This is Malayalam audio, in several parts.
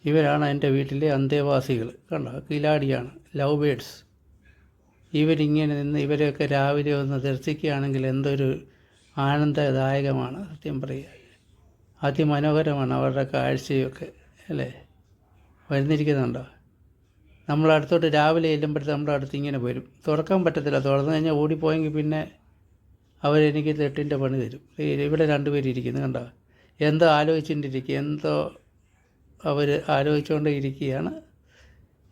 ഇവരാണ് എൻ്റെ വീട്ടിലെ അന്തേവാസികൾ. കണ്ടോ, കിലാടിയാണ്, ലവ് ബേഡ്സ്. ഇവരിങ്ങനെ നിന്ന് ഇവരെയൊക്കെ രാവിലെ ഒന്ന് ദർശിക്കുകയാണെങ്കിൽ എന്തൊരു ആനന്ദദായകമാണ്. സത്യം പറയുക, അതിമനോഹരമാണ് അവരുടെ കാഴ്ചയൊക്കെ, അല്ലേ? വരുന്നിരിക്കുന്നുണ്ടോ? നമ്മളടുത്തോട്ട് രാവിലെ ചെല്ലുമ്പോഴത്തെ നമ്മുടെ അടുത്ത് ഇങ്ങനെ വരും. തുറക്കാൻ പറ്റത്തില്ല, തുറന്നു കഴിഞ്ഞാൽ ഓടിപ്പോയെങ്കിൽ പിന്നെ അവരെനിക്ക് തെട്ടിൻ്റെ പണി തരും. ഇവിടെ രണ്ടുപേരും ഇരിക്കുന്നു, കണ്ടോ? എന്തോ ആലോചിച്ചുകൊണ്ടിരിക്കുക, എന്തോ അവർ ആലോചിച്ചുകൊണ്ട് ഇരിക്കുകയാണ്.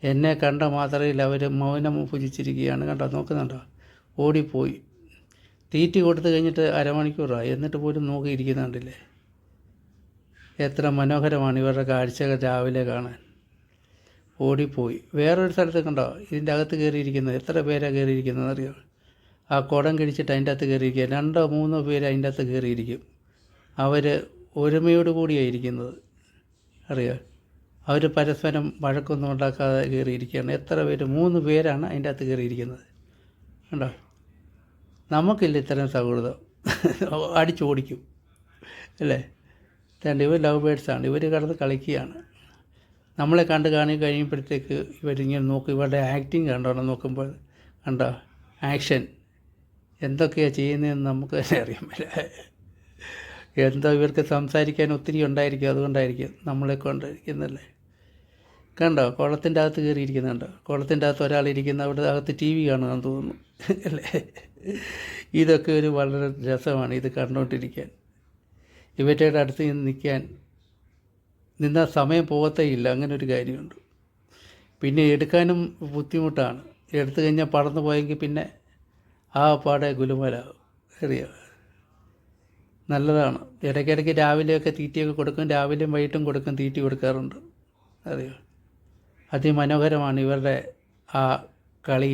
എന്നെ കണ്ട മാത്രയിൽ അവർ മൗനം ഭുജിച്ചിരിക്കുകയാണ്, കണ്ടോ? നോക്കുന്നുണ്ടോ? ഓടിപ്പോയി. തീറ്റി കൊടുത്തു കഴിഞ്ഞിട്ട് അരമണിക്കൂറായി, എന്നിട്ട് പോലും നോക്കിയിരിക്കുന്നുണ്ടല്ലേ. എത്ര മനോഹരമാണ് ഇവരുടെ കാഴ്ചകൾ രാവിലെ കാണാൻ. ഓടിപ്പോയി. വേറൊരു സ്ഥലത്ത് കണ്ടോ, ഇതിൻ്റെ അകത്ത് കയറിയിരിക്കുന്നത്. എത്ര പേരാണ് കയറിയിരിക്കുന്നത് അറിയാം? ആ കുടം കിഴിച്ചിട്ട് അതിൻ്റെ അകത്ത് കയറിയിരിക്കുക. 2-3 പേര് അതിൻ്റെ അകത്ത് കയറിയിരിക്കും. അവർ ഒരുമയോട് കൂടിയാണ് ഇരിക്കുന്നത്, അറിയാം? അവർ പരസ്പരം വഴക്കൊന്നും ഉണ്ടാക്കാതെ കയറിയിരിക്കുകയാണ്. എത്ര പേര്? 3 പേരാണ് അതിൻ്റെ അകത്ത് കയറിയിരിക്കുന്നത്, കണ്ടോ? നമുക്കില്ല ഇത്തരം സൗഹൃദം. അടിച്ചോടിക്കും, അല്ലേ? ഇവർ ലവ് ബേഡ്സാണ്. ഇവർ കിടന്ന് കളിക്കുകയാണ്. നമ്മളെ കഴിയുമ്പോഴത്തേക്ക് ഇവരിങ്ങനെ നോക്കും. ഇവരുടെ ആക്ടിങ് കണ്ടോണം, നോക്കുമ്പോൾ കണ്ടോ ആക്ഷൻ എന്തൊക്കെയാണ് ചെയ്യുന്നതെന്ന് നമുക്ക് തന്നെ അറിയാൻ പറ്റില്ല. എന്തോ ഇവർക്ക് സംസാരിക്കാൻ ഒത്തിരി ഉണ്ടായിരിക്കും, അതുകൊണ്ടായിരിക്കും നമ്മളെ കൊണ്ടിരിക്കുന്നല്ലേ. കണ്ടോ, കുളത്തിൻ്റെ അകത്ത് കയറിയിരിക്കുന്നുണ്ടോ? കുളത്തിൻ്റെ അകത്ത് ഒരാളിരിക്കുന്ന, അവിടെ അകത്ത് TV കാണുകയെന്ന് തോന്നുന്നു, അല്ലേ? ഇതൊക്കെ ഒരു വളരെ രസമാണ് ഇത് കണ്ടുകൊണ്ടിരിക്കാൻ. ഇവരുടെ അടുത്ത് നിന്നാൽ സമയം പോകത്തേ ഇല്ല, അങ്ങനെ ഒരു കാര്യമുണ്ട്. പിന്നെ എടുക്കാനും ബുദ്ധിമുട്ടാണ്. എടുത്തു കഴിഞ്ഞാൽ പറന്നു പോയെങ്കിൽ പിന്നെ ആ പാടെ ഗുലുമലാവും, അറിയാം? നല്ലതാണ്. ഇടയ്ക്കിടയ്ക്ക് രാവിലെയൊക്കെ തീറ്റയൊക്കെ കൊടുക്കും, രാവിലെയും വൈകിട്ടും കൊടുക്കും, തീറ്റി കൊടുക്കാറുണ്ട്, അറിയാം? അതിമനോഹരമാണ് ഇവരുടെ ആ കളി.